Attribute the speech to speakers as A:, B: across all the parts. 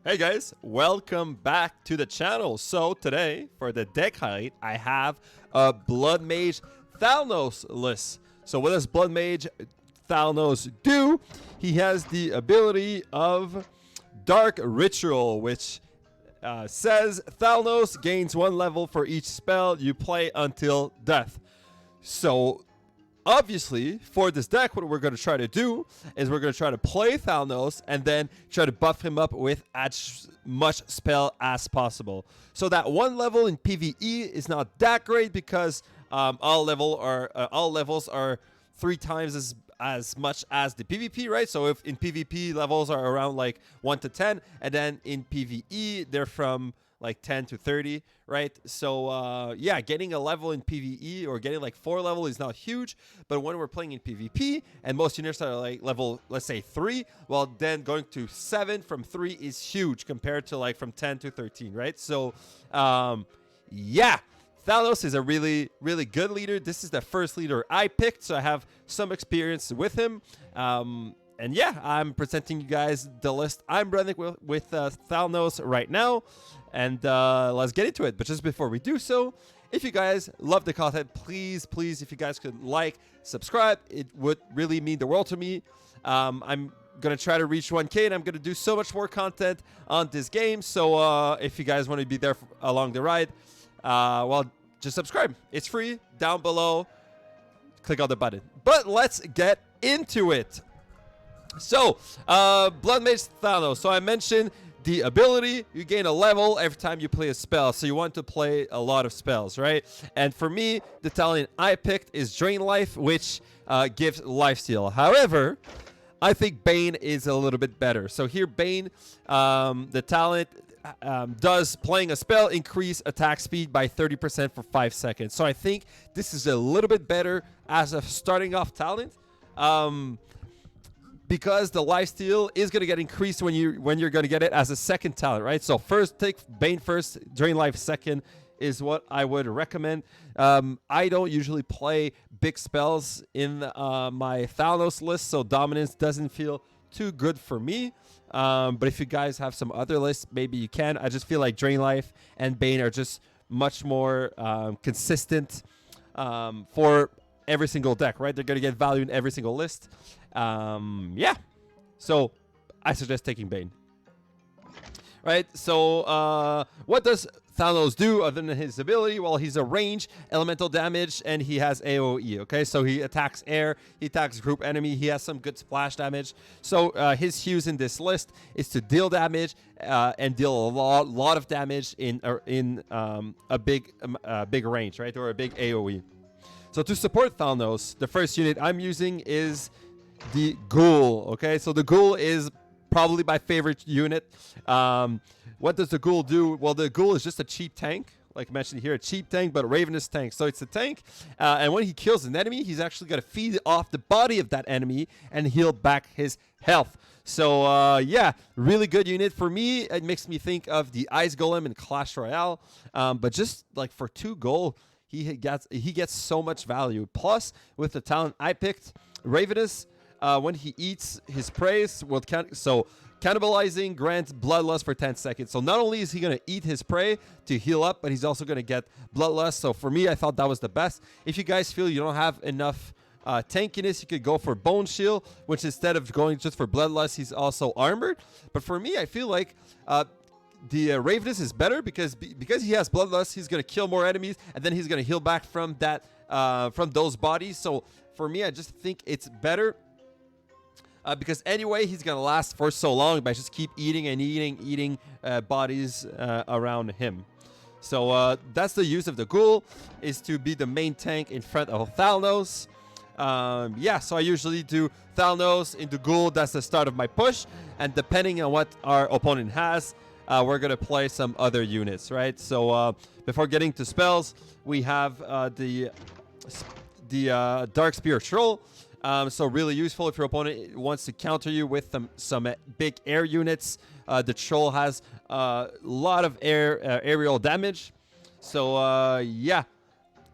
A: Hey guys, welcome back to the channel. So today, for the deck highlight, I have a Blood Mage Thalnos list. So what does Blood Mage Thalnos do? He has the ability of Dark Ritual, which says Thalnos gains 1 level for each spell you play until death. So obviously, for this deck, what we're going to try to do is we're going to try to play Thalnos and then try to buff him up with as much spell as possible. So that 1 level in PvE is not that great because all levels are 3 times as much as the PvP, right? So if in PvP levels are around like 1 to 10, and then in PvE they're from like 10 to 30, right? So yeah, getting a level in PvE or getting like 4 level is not huge, but when we're playing in PvP and most units are like level, let's say 3, well then going to 7 from 3 is huge compared to like from 10 to 13, right? So yeah, Thalnos is a really good leader. This is the first leader I picked, so I have some experience with him. And yeah, I'm presenting you guys the list I'm running with Thalnos right now. And let's get into it. But just before we do so, if you guys love the content, please, if you guys could like, subscribe, it would really mean the world to me. I'm going to try to reach 1K, and I'm going to do so much more content on this game. So if you guys want to be there along the ride, well, just subscribe. It's free down below. Click on the button. But let's get into it. So, Blood Mage Thalnos. So I mentioned the ability, you gain a level every time you play a spell. So you want to play a lot of spells, right? And for me, the talent I picked is Drain Life, which gives lifesteal. However, I think Bane is a little bit better. So here, Bane, the talent does playing a spell increase attack speed by 30% for 5 seconds. So I think this is a little bit better as a starting off talent. Because the lifesteal is going to get increased when you're going to get it as a second talent, right? So first, take Bane first, Drain Life second is what I would recommend. I don't usually play big spells in my Thalnos list, so Dominance doesn't feel too good for me. But if you guys have some other lists, maybe you can. I just feel like Drain Life and Bane are just much more consistent for every single deck, right? They're going to get value in every single list. Yeah, so I suggest taking Bane. Right, so what does Thalnos do other than his ability? Well, he's a range, elemental damage, and he has AoE, okay? So he attacks air, he attacks group enemy, he has some good splash damage. So his hues in this list is to deal damage and deal a lot of damage in a big range, right? Or a big AoE. So to support Thalnos, the first unit I'm using is the Ghoul, okay? So the Ghoul is probably my favorite unit. What does the Ghoul do? Well, the Ghoul is just a cheap tank, like mentioned here, a cheap tank, but a Ravenous tank. So it's a tank, and when he kills an enemy, he's actually going to feed off the body of that enemy and heal back his health. So yeah, really good unit. For me, it makes me think of the Ice Golem in Clash Royale, but just like for 2 gold, he gets so much value. Plus, with the talent I picked, Ravenous, when he eats his prey, will cannibalizing grants bloodlust for 10 seconds. So not only is he going to eat his prey to heal up, but he's also going to get bloodlust. So for me, I thought that was the best. If you guys feel you don't have enough tankiness, you could go for Bone Shield, which instead of going just for bloodlust, he's also armored. But for me, I feel like the Ravenous is better because he has bloodlust, he's going to kill more enemies, and then he's going to heal back from that from those bodies. So for me, I just think it's better. Because anyway, he's going to last for so long by just keep eating and eating bodies around him. So that's the use of the Ghoul, is to be the main tank in front of Thalnos. Yeah, so I usually do Thalnos into Ghoul. That's the start of my push. And depending on what our opponent has, we're going to play some other units, right? So before getting to spells, we have the Dark Spear Troll. So really useful if your opponent wants to counter you with some big air units. The Troll has a lot of aerial damage. So yeah,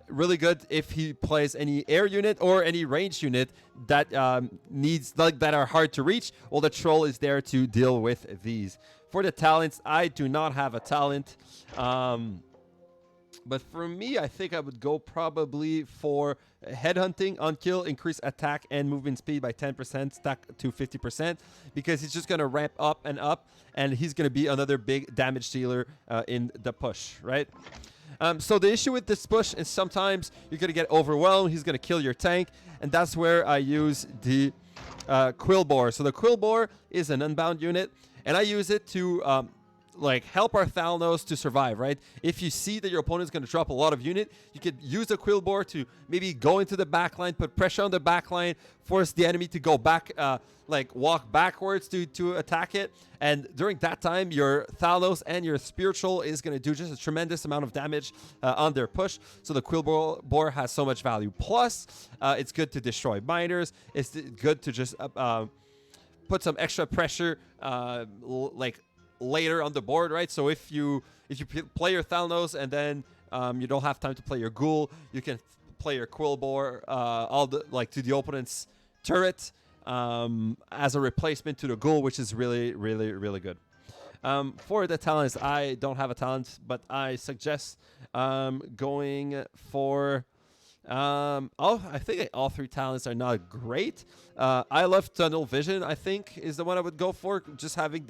A: really good if he plays any air unit or any range unit that that are hard to reach. Well, the Troll is there to deal with these. For the talents, I do not have a talent. But for me, I think I would go probably for headhunting on kill, increase attack and movement speed by 10%, stack to 50%, because he's just going to ramp up, and he's going to be another big damage dealer in the push, right? So the issue with this push is sometimes you're going to get overwhelmed. He's going to kill your tank, and that's where I use the Quill Boar. So the Quill Boar is an unbound unit, and I use it to like help our Thalnos to survive, right? If you see that your opponent's going to drop a lot of unit, you could use the Quill Boar to maybe go into the backline, put pressure on the backline, force the enemy to go back, like walk backwards to attack it. And during that time, your Thalnos and your Spiritual is going to do just a tremendous amount of damage on their push. So the Quill Boar has so much value. Plus, it's good to destroy miners. It's good to just put some extra pressure, like later on the board, right? So if you play your Thalnos and then you don't have time to play your Ghoul, you can play your Quill Boar to the opponent's turret as a replacement to the Ghoul, which is really, really, really good. For the talents, I don't have a talent, but I suggest going for I think all three talents are not great. I love Tunnel Vision, I think, is the one I would go for. Just having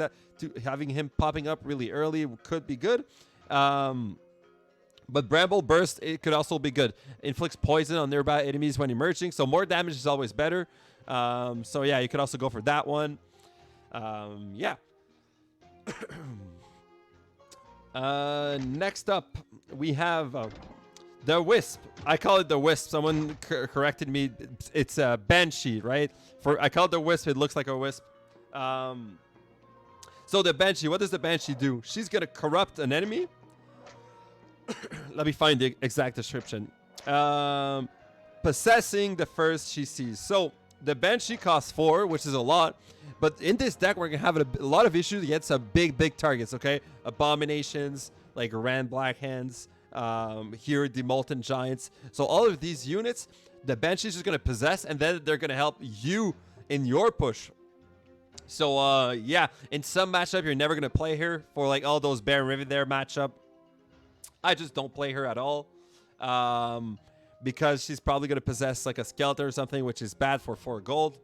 A: having him popping up really early could be good. But Bramble Burst, it could also be good. Inflicts poison on nearby enemies when emerging, so more damage is always better. So yeah, you could also go for that one. Yeah. Next up, we have the Wisp. I call it the Wisp. Someone corrected me. It's a Banshee, right? I call it the Wisp. It looks like a wisp. So the Banshee, what does the Banshee do? She's going to corrupt an enemy. Let me find the exact description. Possessing the first she sees. So the Banshee costs 4, which is a lot. But in this deck, we're going to have a lot of issues against some big targets, okay? Abominations, like Rand Blackhands. Here, the Molten Giants. So all of these units, the Banshee's just going to possess, and then they're going to help you in your push. So, yeah, in some matchup, you're never going to play her for, like, all those Baron Riven there matchup. I just don't play her at all. Because she's probably going to possess, like, a Skeleton or something, which is bad for 4 gold.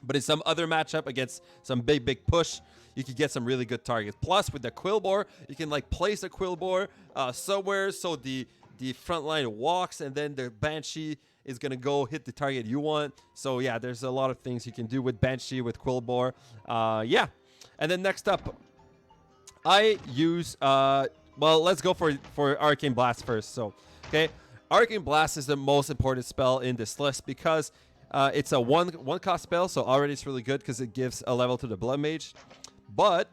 A: But in some other matchup against some big push, you can get some really good targets. Plus, with the Quill Boar, you can like place a Quill Boar somewhere so the front line walks, and then the Banshee is gonna go hit the target you want. So yeah, there's a lot of things you can do with Banshee, with Quill Boar. Yeah, and then next up, I use well, let's go for Arcane Blast first. So okay, Arcane Blast is the most important spell in this list because it's a one cost spell, so already it's really good because it gives a level to the Blood Mage. But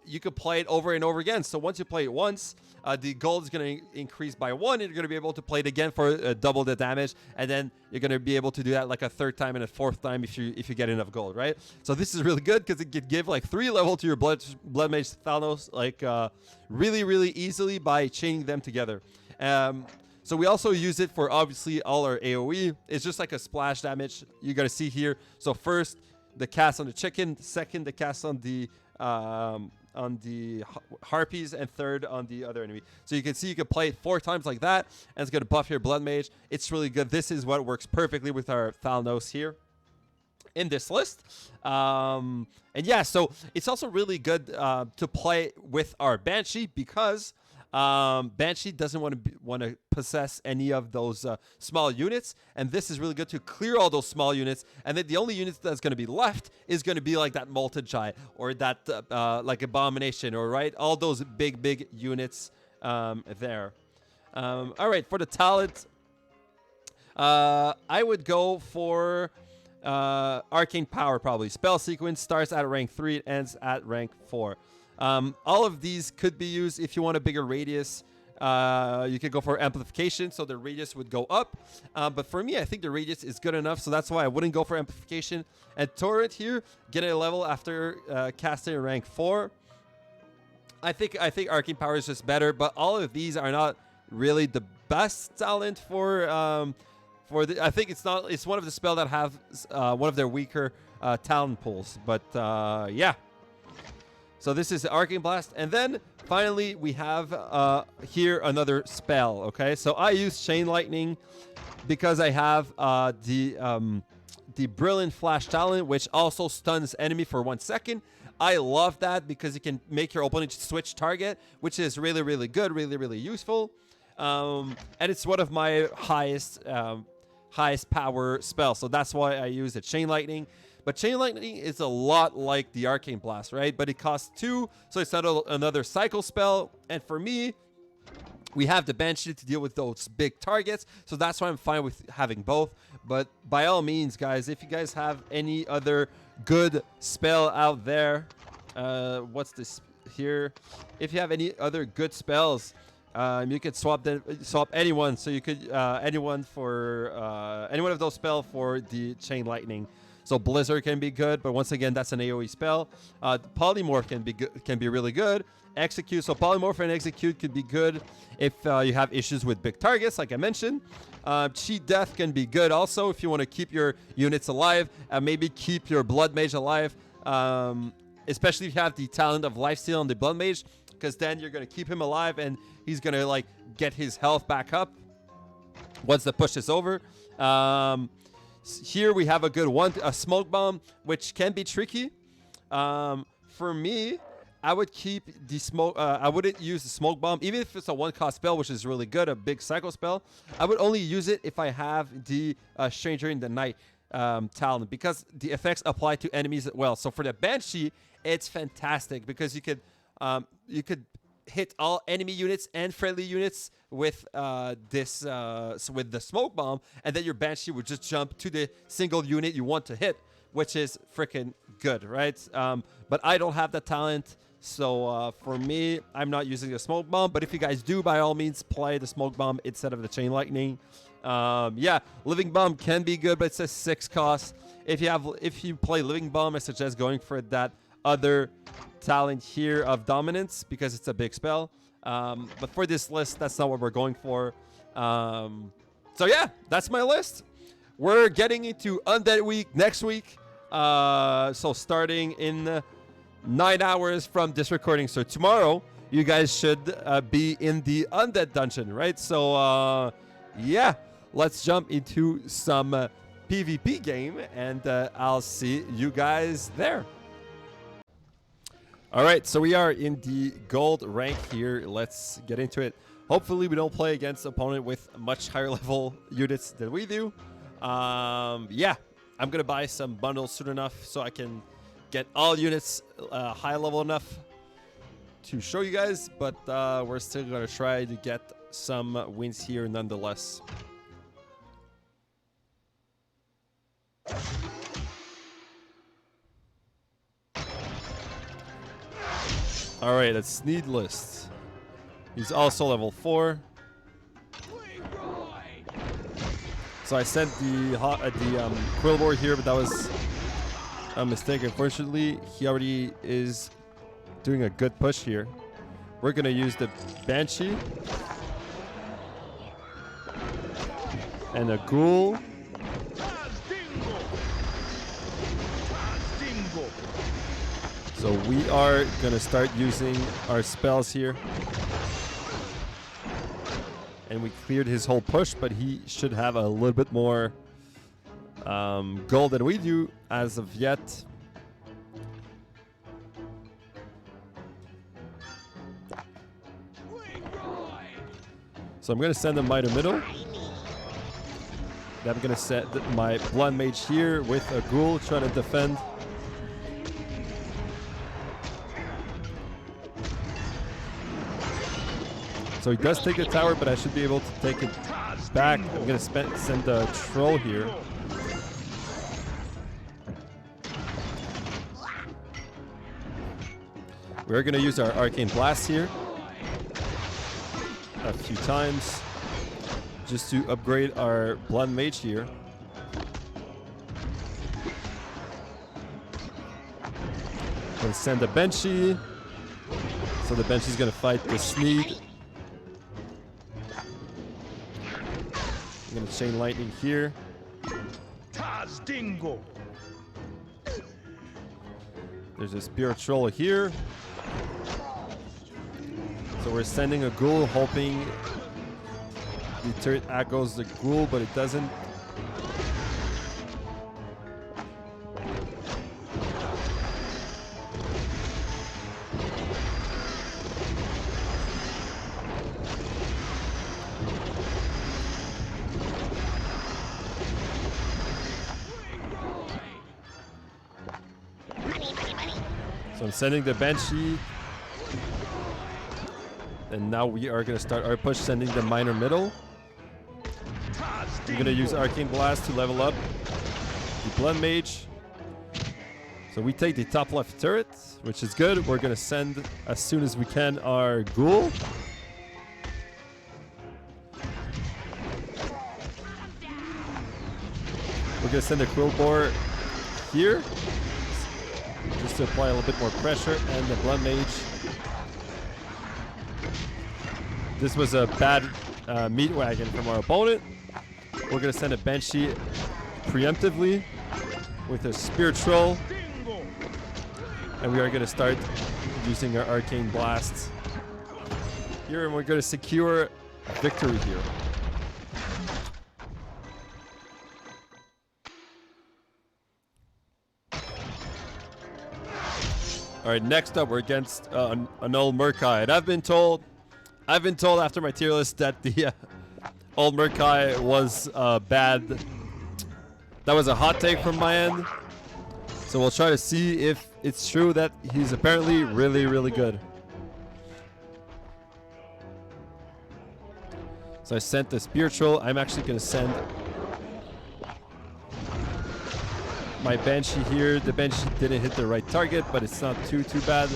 A: you could play it over and over again. So once you play it once, the gold is going to increase by 1. And you're going to be able to play it again for double the damage. And then you're going to be able to do that like a 3rd time and a 4th time if you get enough gold, right? So this is really good because it could give like 3 level to your Blood Mage Thalnos like really easily by chaining them together. So we also use it for obviously all our AoE. It's just like a splash damage you got to see here. So first, the cast on the chicken, second the cast on the harpies, and third on the other enemy. So you can see you can play it 4 times like that, and it's going to buff your Blood Mage. It's really good. This is what works perfectly with our Thalnos here in this list. And yeah, so it's also really good to play with our Banshee because Banshee doesn't want to possess any of those small units, and this is really good to clear all those small units, and then the only units that's going to be left is going to be like that Molten Giant or that like Abomination, or right, all those big units there. All right, for the talent, I would go for Arcane Power. Probably spell sequence starts at rank 3, it ends at rank 4. All of these could be used if you want a bigger radius. You could go for amplification, so the radius would go up. But for me, I think the radius is good enough, so that's why I wouldn't go for amplification. And turret here, get a level after casting rank 4. I think Arcane Power is just better, but all of these are not really the best talent for I think it's one of the spell that have one of their weaker talent pools. But yeah. So this is Arcane Blast. And then finally we have here another spell, okay? So I use Chain Lightning because I have the Brilliant Flash talent, which also stuns enemy for 1 second. I love that because it can make your opponent switch target, which is really, really good, really, really useful. And it's one of my highest power spells. So that's why I use the Chain Lightning. But Chain Lightning is a lot like the Arcane Blast, right? But it costs 2, so it's not another cycle spell. And for me, we have the Banshee to deal with those big targets, so that's why I'm fine with having both. But by all means, guys, if you guys have any other good spell out there, what's this here? If you have any other good spells, you could swap anyone. So you could anyone of those spells for the Chain Lightning. So Blizzard can be good, but once again, that's an AoE spell. Polymorph can be really good. Execute, so Polymorph and Execute could be good if you have issues with big targets, like I mentioned. Cheat Death can be good also if you want to keep your units alive, and maybe keep your Blood Mage alive, especially if you have the talent of Lifesteal on the Blood Mage, because then you're going to keep him alive and he's going to like get his health back up once the push is over. Here we have a good one, a Smoke Bomb, which can be tricky. For me, I would keep the smoke. I wouldn't use the Smoke Bomb, even if it's a 1-cost spell, which is really good, a big cycle spell. I would only use it if I have the Stranger in the Night talent, because the effects apply to enemies as well. So for the Banshee, it's fantastic because you could hit all enemy units and friendly units with with the Smoke Bomb, and then your Banshee would just jump to the single unit you want to hit, which is freaking good, right? But I don't have that talent, so for me, I'm not using the Smoke Bomb. But if you guys do, by all means, play the Smoke Bomb instead of the Chain Lightning. Yeah, Living Bomb can be good, but it's a 6 cost. If you play Living Bomb, I suggest going for that other talent here of Dominance because it's a big spell. But for this list, that's not what we're going for. So yeah, that's my list. We're getting into Undead Week next week. So starting in 9 hours from this recording. So tomorrow, you guys should be in the Undead Dungeon, right? So yeah, let's jump into some PvP game, and I'll see you guys there. All right, so we are in the gold rank here. Let's get into it. Hopefully, we don't play against an opponent with much higher level units than we do. Yeah, I'm gonna buy some bundles soon enough so I can get all units high level enough to show you guys. But we're still gonna try to get some wins here nonetheless. All right, that's Needless. He's also level 4. So I sent the Quillboard here, but that was a mistake. Unfortunately, he already is doing a good push here. We're gonna use the Banshee and a Ghoul. So we are gonna start using our spells here. And we cleared his whole push, but he should have a little bit more gold than we do as of yet. So I'm gonna send him by the middle. Then I'm gonna set my Blood Mage here with a Ghoul trying to defend. So he does take the tower, but I should be able to take it back. I'm going to send the Troll here. We're going to use our Arcane Blast here a few times just to upgrade our Blood Mage here. Going to send the Banshee. So the Banshee's going to fight the Sneed. I'm going to Chain Lightning here. There's a Spirit Troll here. So we're sending a ghoul, hoping the turret aggroes the ghoul, but it doesn't. So I'm sending the Banshee. And now we are going to start our push, sending the Minor middle. I'm going to use Arcane Blast to level up the Blood Mage. So we take the top left turret, which is good. We're going to send, as soon as we can, our Ghoul. We're going to send the Quill Boar here, just to apply a little bit more pressure, and the Blood Mage. This was a bad meat wagon from our opponent. We're going to send a Banshee preemptively with a Spear Troll. And we are going to start using our Arcane Blasts here, and we're going to secure victory here. All right, next up we're against an old Murkai, and I've been told after my tier list that the old Murkai was bad. That was a hot take from my end. So we'll try to see if it's true that he's apparently really, really good. So I sent the Spear Troll. I'm actually going to send my Banshee here. The Banshee didn't hit the right target, but it's not too bad.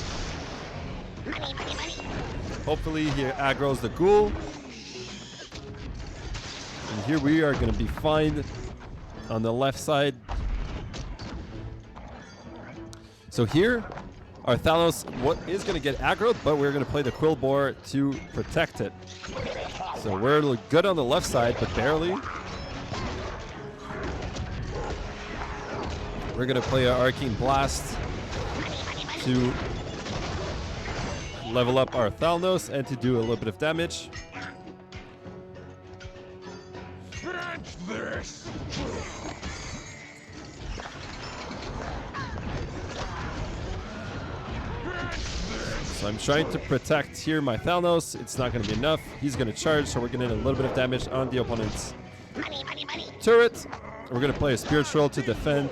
A: Hopefully he aggroes the Ghoul. And here we are going to be fine on the left side. So here, our Thalnos is going to get aggroed, but we're going to play the Quill Boar to protect it. So we're good on the left side, but barely. We're going to play our Arcane Blast to level up our Thalnos and to do a little bit of damage. This. So I'm trying to protect here my Thalnos. It's not going to be enough. He's going to charge, so we're going to get a little bit of damage on the opponent's turret. We're going to play a Spear Troll to defend.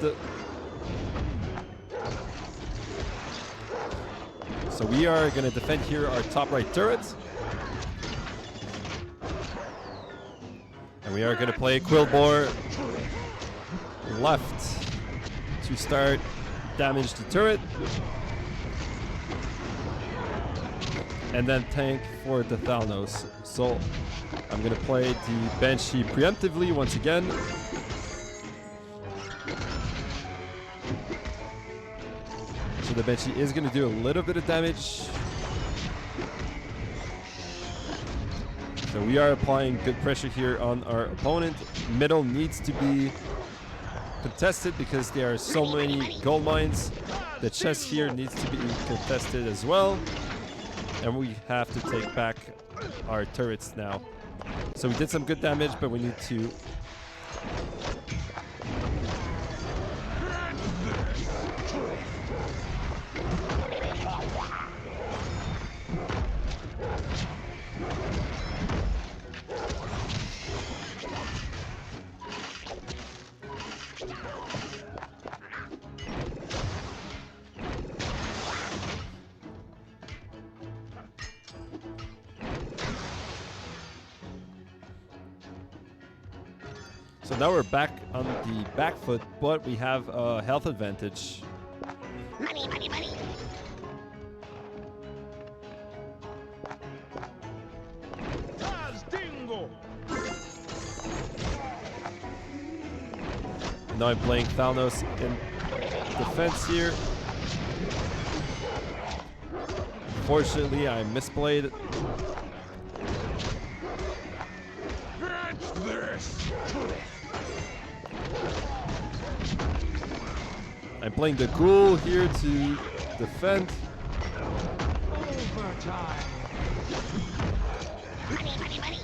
A: So we are going to defend here our top right turret. And we are going to play Quill Boar left to start damage the turret. And then tank for the Thalnos. So I'm going to play the Banshee preemptively once again. So the Banshee is going to do a little bit of damage. So we are applying good pressure here on our opponent. Middle needs to be contested because there are so many gold mines. The chest here needs to be contested as well. And we have to take back our turrets now. So we did some good damage, but we need to... So now we're back on the back foot, but we have a health advantage.
B: Money, money, money.
A: Now I'm playing Thalnos in defense here. Unfortunately, I misplayed. I'm playing the Ghoul here to defend.
B: Money, money, money.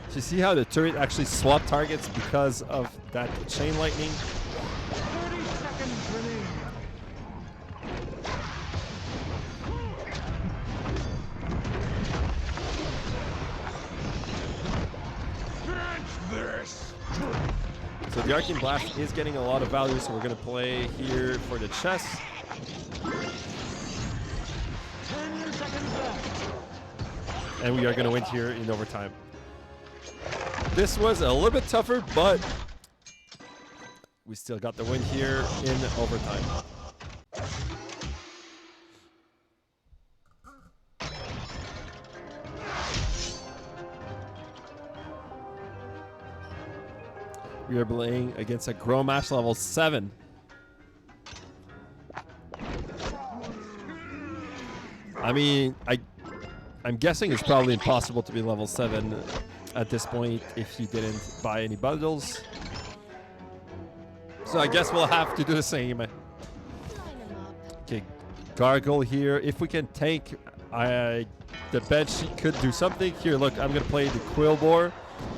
A: So you see how the turret actually swap targets because of that chain lightning?
C: 30 seconds remaining.
A: So the Arcane Blast is getting a lot of value, so we're going to play here for the chest.
C: 10 seconds left.
A: And we are going to win here in overtime. This was a little bit tougher, but we still got the win here in overtime. We are playing against a Gromash level 7. I mean, I'm guessing it's probably impossible to be level 7 at this point if you didn't buy any bundles. So I guess we'll have to do the same. Okay, Gargle here. If we can tank, the Banshee could do something. Here, look, I'm going to play the Quill Boar.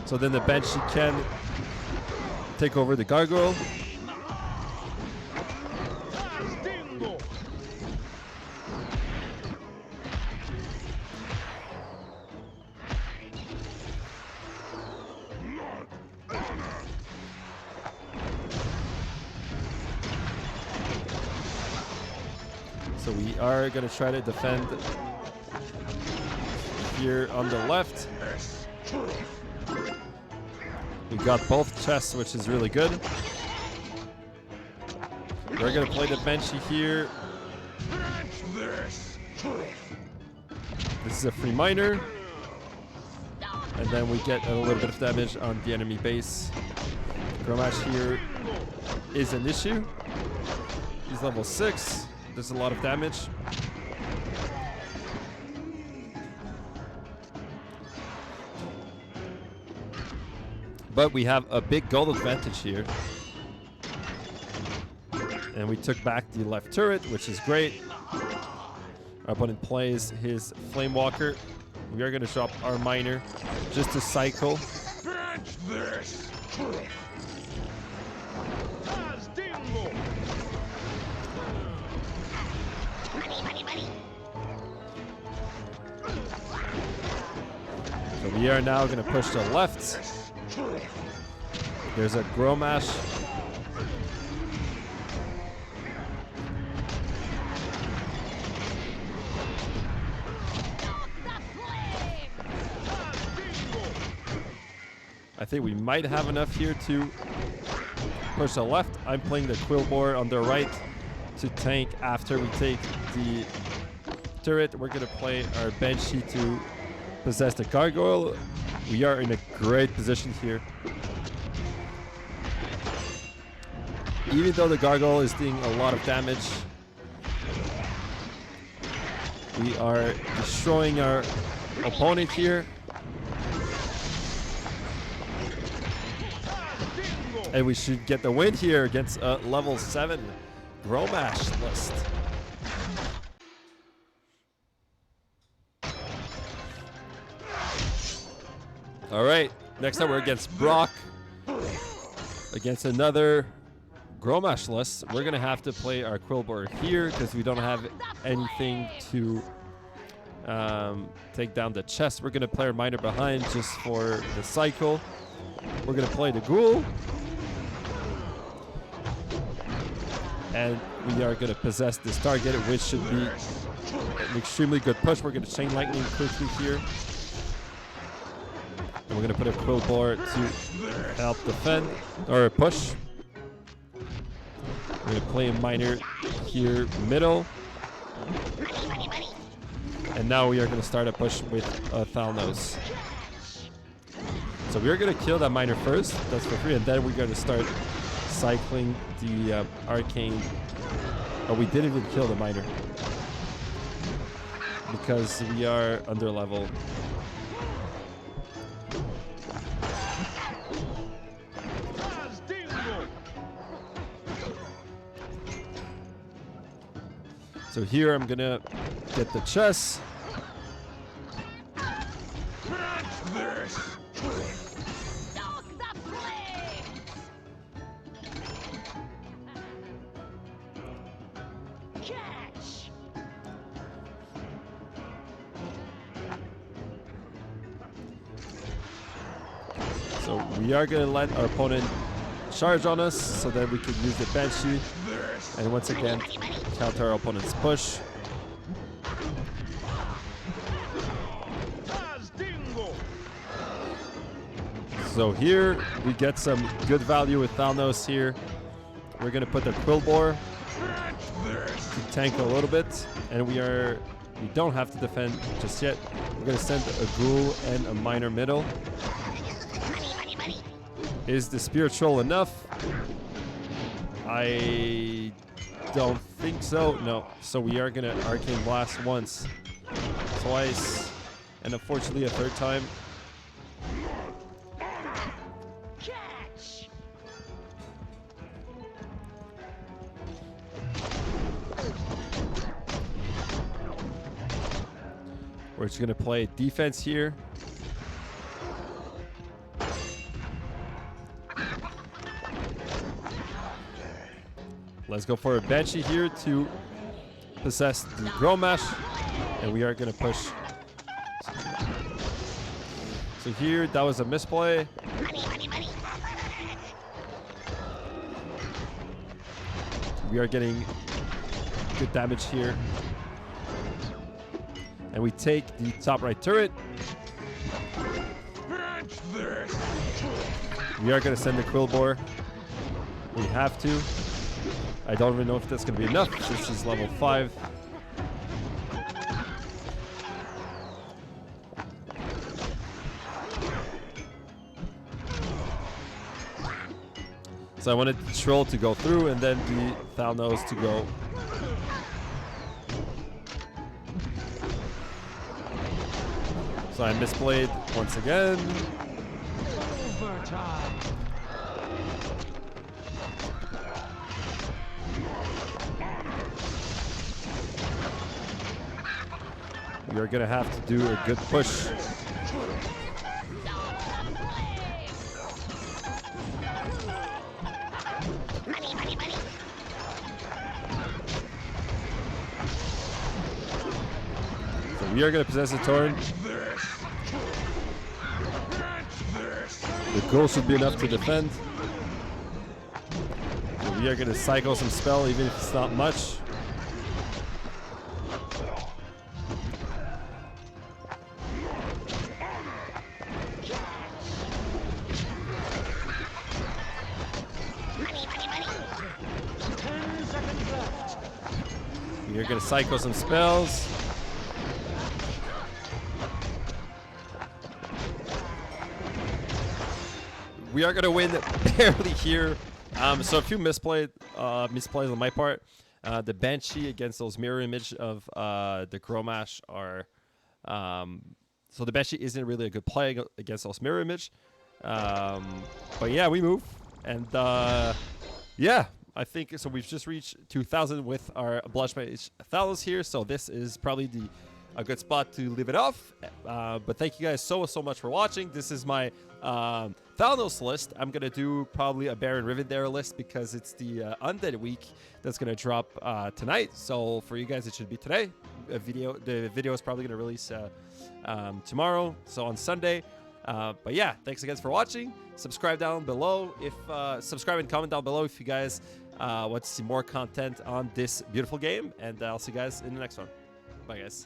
A: So then the Banshee can take over the Gargoyle. So we are going to try to defend here on the left. We got both chests, which is really good. We're going to play the Banshee here. This is a free miner. And then we get a little bit of damage on the enemy base. Gromash here is an issue. He's level 6. There's a lot of damage. But we have a big gold advantage here. And we took back the left turret, which is great. Our opponent plays his Flame Walker. We are going to drop our miner just to cycle. So we are now going to push to the left. There's a Gromash. I think we might have enough here to push to the left. I'm playing the Quill Boar on the right to tank after we take the turret. We're going to play our Banshee to possess the Gargoyle. We are in a great position here. Even though the Gargoyle is doing a lot of damage, we are destroying our opponent here. And we should get the win here against a level 7 Gromash list. All right, next up we're against Brock. Against another Gromash list. We're going to have to play our Quillboar here because we don't have anything to take down the chest. We're going to play our miner behind just for the cycle. We're going to play the Ghoul. And we are going to possess this target, which should be an extremely good push. We're going to Chain Lightning quickly here. And we're going to put a Quillboar to help defend, or push. We're going to play a miner here middle. And now we are going to start a push with Thalnos. So we're going to kill that miner first, that's for free, and then we're going to start cycling the Arcane Oh, we didn't even kill the miner because we are under level. So here I'm gonna get the chest.
B: Catch!
A: So we are gonna let our opponent charge on us so that we can use the Banshee and once again counter our opponent's push. So here we get some good value with Thalnos here. We're gonna put the Quillbore to tank a little bit, and we don't have to defend just yet. We're gonna send a Ghoul and a Miner middle. Is the Spiritual enough? I don't think so. No. So we are gonna Arcane Blast once, twice, and unfortunately a third time.
B: Catch!
A: We're just gonna play defense here. Let's go for a Banshee here to possess the Gromash, and we are gonna push. So here, that was a misplay.
B: Money.
A: We are getting good damage here. And we take the top right turret. We are gonna send the Quillbore. We have to. I don't even know if that's gonna be enough since he's level 5. So I wanted the Troll to go through and then the Thalnos to go. So I misplayed once again.
C: Overtime.
A: We are gonna have to do a good push.
B: Money.
A: So we are gonna possess a Torrent. The goal should be enough to defend. So we are gonna cycle some spell even if it's not much.
B: Money.
C: 10 seconds left.
A: We are gonna cycle some spells. We are gonna win barely here. So a few misplays on my part. The Banshee against those mirror image of the Gromash are. So the Banshee isn't really a good play against those mirror image. But yeah, we move. And yeah, I think so. We've just reached 2,000 with our Blush Mage Thalnos here. So this is probably a good spot to leave it off. But thank you guys so much for watching. This is my Thalnos list. I'm gonna do probably a Baron Rivendare list because it's the Undead week that's gonna drop tonight. So for you guys, it should be today. The video is probably gonna release tomorrow, so on Sunday. But yeah, thanks again for watching. Subscribe down below if subscribe and comment down below if you guys want to see more content on this beautiful game. And I'll see you guys in the next one. Bye, guys.